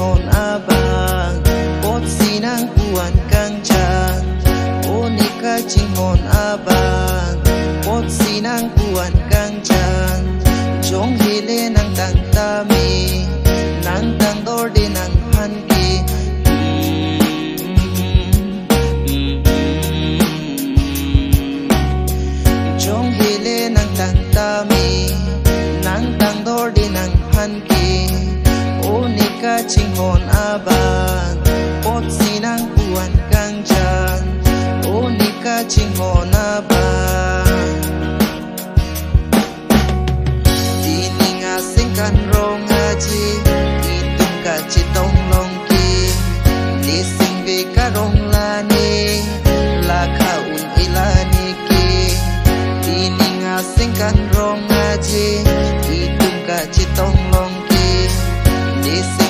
hon abang pot sinang puan kang chan onika ching hon abang pot sinang puan kang chan jong hile nang tang tami nang tang dor di nang han ki jong hile nang tang tami nang tang dor di nang han ki onika ching hon abang pot sinang puan kang chan onika ching hon abang tininga singkan rong aji itung ka chitong long ki lising ve ka rong lani lakha un ilani ki tininga singkan rong aji itung ka chitong long ki lising